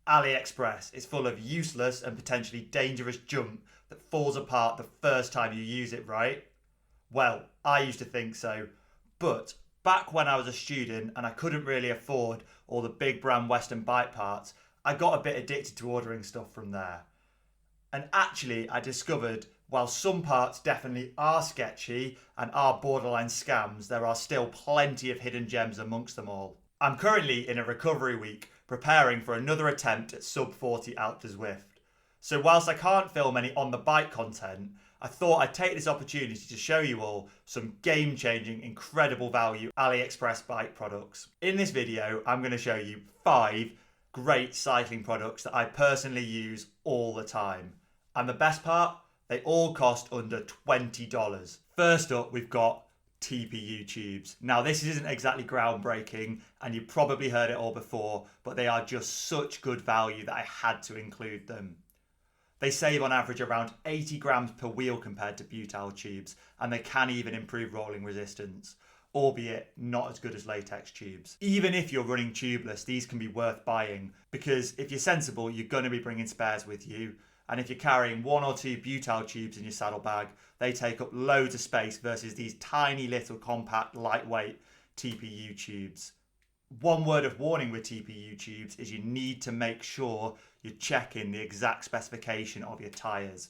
AliExpress is full of useless and potentially dangerous junk that falls apart the first time you use it, right? Well, I used to think so, but back when I was a student and I couldn't really afford all the big brand Western bike parts, I got a bit addicted to ordering stuff from there. And actually, I discovered while some parts definitely are sketchy and are borderline scams, there are still plenty of hidden gems amongst them all. I'm currently in a recovery week preparing for another attempt at sub 40 out to Zwift. So whilst I can't film any on the bike content, I thought I'd take this opportunity to show you all some game-changing, incredible value AliExpress bike products. In this video, I'm going to show you 5 great cycling products that I personally use all the time. And the best part, they all cost under $20. First up, we've got TPU tubes. Now, this isn't exactly groundbreaking, and you've probably heard it all before, but they are just such good value that I had to include them. They save on average around 80 grams per wheel compared to butyl tubes, and they can even improve rolling resistance, albeit not as good as latex tubes. Even if you're running tubeless, these can be worth buying, because if you're sensible, you're going to be bringing spares with you. And if you're carrying 1 or 2 butyl tubes in your saddlebag, they take up loads of space versus these tiny little compact, lightweight TPU tubes. One word of warning with TPU tubes is you need to make sure you're checking the exact specification of your tyres.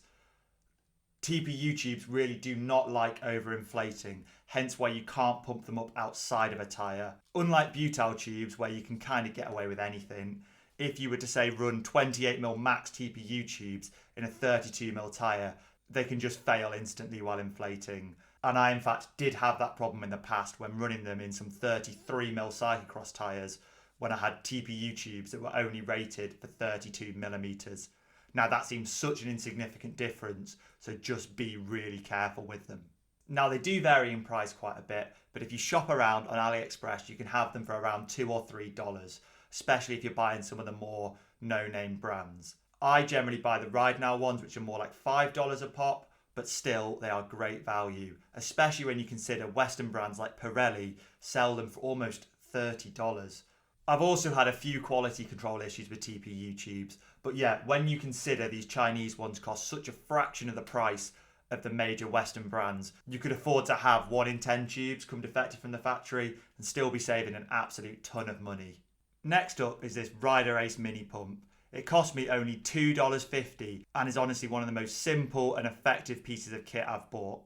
TPU tubes really do not like overinflating, hence why you can't pump them up outside of a tyre. Unlike butyl tubes, where you can kind of get away with anything, if you were to say run 28mm max TPU tubes in a 32mm tyre, they can just fail instantly while inflating. And I in fact did have that problem in the past when running them in some 33mm cyclocross tyres when I had TPU tubes that were only rated for 32mm. Now that seems such an insignificant difference, so just be really careful with them. Now they do vary in price quite a bit, but if you shop around on AliExpress you can have them for around $2 or $3. Especially if you're buying some of the more no-name brands. I generally buy the Ride Now ones, which are more like $5 a pop, but still they are great value, especially when you consider Western brands like Pirelli sell them for almost $30. I've also had a few quality control issues with TPU tubes, but yeah, when you consider these Chinese ones cost such a fraction of the price of the major Western brands, you could afford to have 1 in 10 tubes come defective from the factory and still be saving an absolute ton of money. Next up is this Riderace mini pump. It cost me only $2.50 and is honestly one of the most simple and effective pieces of kit I've bought.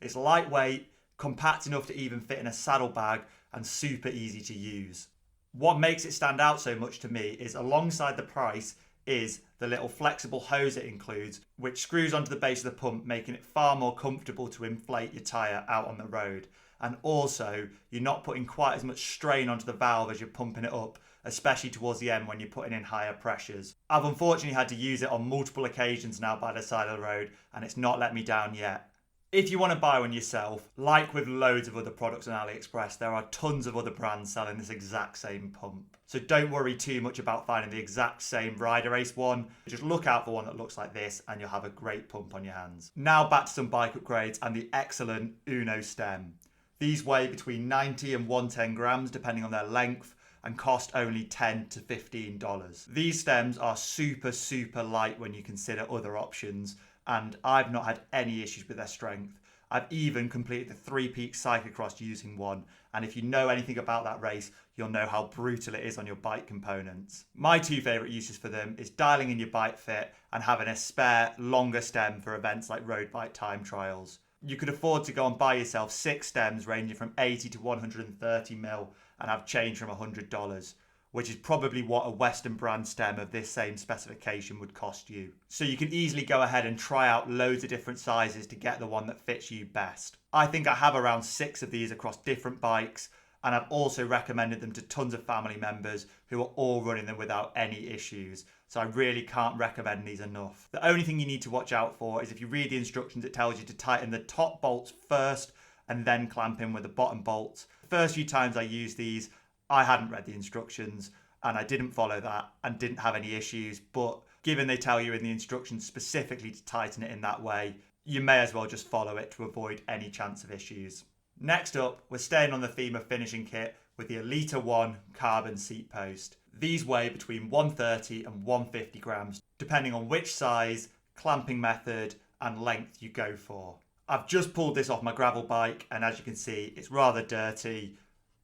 It's lightweight, compact enough to even fit in a saddlebag, and super easy to use. What makes it stand out so much to me is alongside the price is the little flexible hose it includes, which screws onto the base of the pump, making it far more comfortable to inflate your tyre out on the road. And also, you're not putting quite as much strain onto the valve as you're pumping it up, especially towards the end when you're putting in higher pressures. I've unfortunately had to use it on multiple occasions now by the side of the road, and it's not let me down yet. If you want to buy one yourself, like with loads of other products on AliExpress, there are tons of other brands selling this exact same pump. So don't worry too much about finding the exact same Riderace one. Just look out for one that looks like this and you'll have a great pump on your hands. Now back to some bike upgrades and the excellent Uno stem. These weigh between 90 and 110 grams depending on their length, and cost only $10 to $15. These stems are super light when you consider other options, and I've not had any issues with their strength. I've even completed the 3 Peaks cyclocross using one, and if you know anything about that race, you'll know how brutal it is on your bike components. My 2 favourite uses for them is dialling in your bike fit and having a spare, longer stem for events like road bike time trials. You could afford to go and buy yourself 6 stems ranging from 80 to 130mm and have change from $100, which is probably what a Western brand stem of this same specification would cost you. So you can easily go ahead and try out loads of different sizes to get the one that fits you best. I think I have around 6 of these across different bikes, and I've also recommended them to tons of family members who are all running them without any issues. So I really can't recommend these enough. The only thing you need to watch out for is if you read the instructions, it tells you to tighten the top bolts first and then clamp in with the bottom bolts. The first few times I used these, I hadn't read the instructions and I didn't follow that and didn't have any issues. But given they tell you in the instructions specifically to tighten it in that way, you may as well just follow it to avoid any chance of issues. Next up, we're staying on the theme of finishing kit with the Elitaone carbon seat post. These weigh between 130 and 150 grams, depending on which size, clamping method and length you go for. I've just pulled this off my gravel bike, and as you can see, it's rather dirty,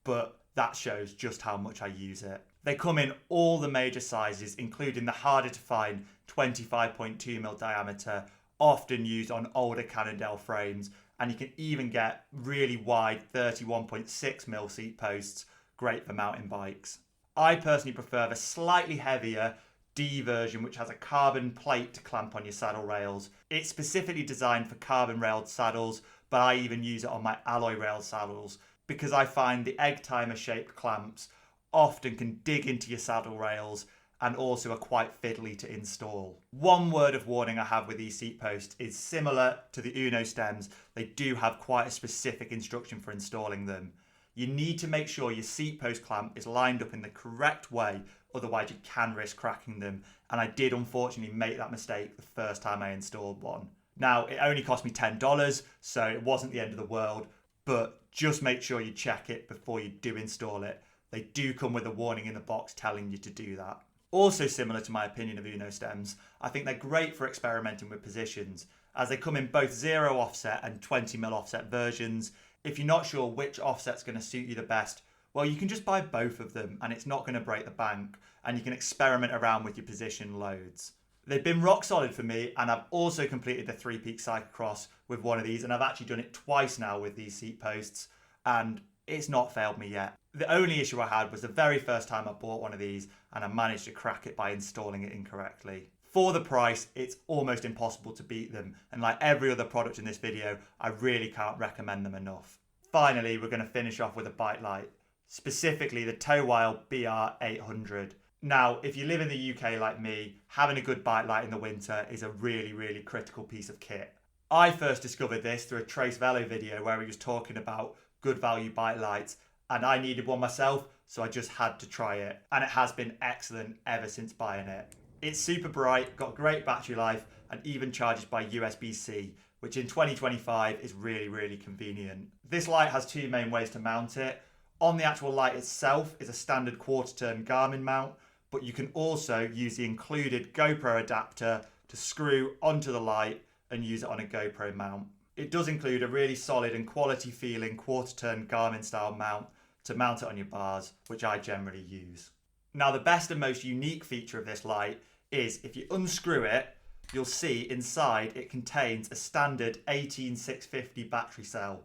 but that shows just how much I use it. They come in all the major sizes, including the harder to find 25.2mm diameter, often used on older Cannondale frames, and you can even get really wide 31.6mm seat posts, great for mountain bikes. I personally prefer the slightly heavier D version, which has a carbon plate to clamp on your saddle rails. It's specifically designed for carbon railed saddles, but I even use it on my alloy rail saddles because I find the egg timer shaped clamps often can dig into your saddle rails and also are quite fiddly to install. One word of warning I have with these seat posts is similar to the Uno stems, they do have quite a specific instruction for installing them. You need to make sure your seat post clamp is lined up in the correct way, otherwise you can risk cracking them, and I did unfortunately make that mistake the first time I installed one. Now, it only cost me $10, so it wasn't the end of the world, but just make sure you check it before you do install it. They do come with a warning in the box telling you to do that. Also similar to my opinion of Uno stems, I think they're great for experimenting with positions, as they come in both 0 offset and 20mm offset versions. If you're not sure which offset's going to suit you the best, well, you can just buy both of them and it's not going to break the bank, and you can experiment around with your position loads. They've been rock solid for me, and I've also completed the 3-peak cyclocross with one of these, and I've actually done it twice now with these seat posts, and it's not failed me yet. The only issue I had was the very first time I bought one of these and I managed to crack it by installing it incorrectly. For the price, it's almost impossible to beat them, and like every other product in this video, I really can't recommend them enough. Finally, we're going to finish off with a bike light, specifically the Towild BR800. Now, if you live in the UK like me, having a good bike light in the winter is a really critical piece of kit. I first discovered this through a Trace Velo video where he was talking about good value bike lights, and I needed one myself, so I just had to try it, and it has been excellent ever since buying it. It's super bright, got great battery life, and even charges by USB-C, which in 2025 is really convenient. This light has two main ways to mount it. On the actual light itself is a standard quarter-turn Garmin mount, but you can also use the included GoPro adapter to screw onto the light and use it on a GoPro mount. It does include a really solid and quality feeling quarter-turn Garmin style mount to mount it on your bars, which I generally use. Now, the best and most unique feature of this light is if you unscrew it, you'll see inside it contains a standard 18650 battery cell.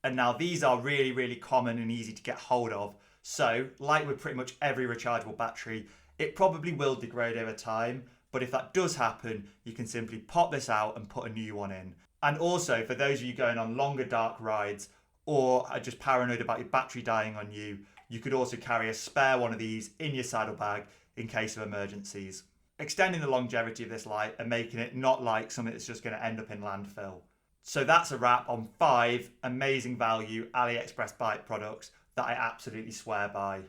And now these are really common and easy to get hold of. So, like with pretty much every rechargeable battery, it probably will degrade over time, but if that does happen, you can simply pop this out and put a new one in. And also, for those of you going on longer dark rides or are just paranoid about your battery dying on you, you could also carry a spare one of these in your saddlebag in case of emergencies, extending the longevity of this light and making it not like something that's just going to end up in landfill. So that's a wrap on 5 amazing value AliExpress bike products that I absolutely swear by.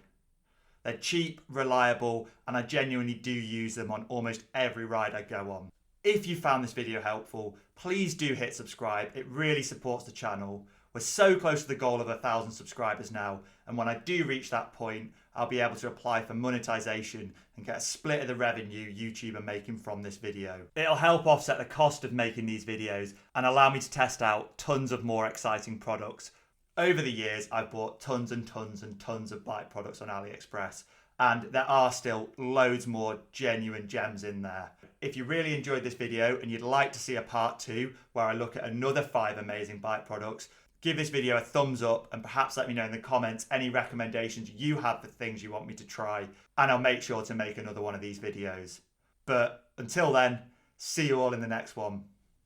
They're cheap, reliable, and I genuinely do use them on almost every ride I go on. If you found this video helpful, please do hit subscribe. It really supports the channel. We're so close to the goal of 1,000 subscribers now, and when I do reach that point, I'll be able to apply for monetization and get a split of the revenue YouTube are making from this video. It'll help offset the cost of making these videos and allow me to test out tons of more exciting products. Over the years, I've bought tons and tons of bike products on AliExpress, and there are still loads more genuine gems in there. If you really enjoyed this video and you'd like to see a part 2 where I look at another 5 amazing bike products, give this video a thumbs up and perhaps let me know in the comments any recommendations you have for things you want me to try, and I'll make sure to make another one of these videos. But until then, see you all in the next one.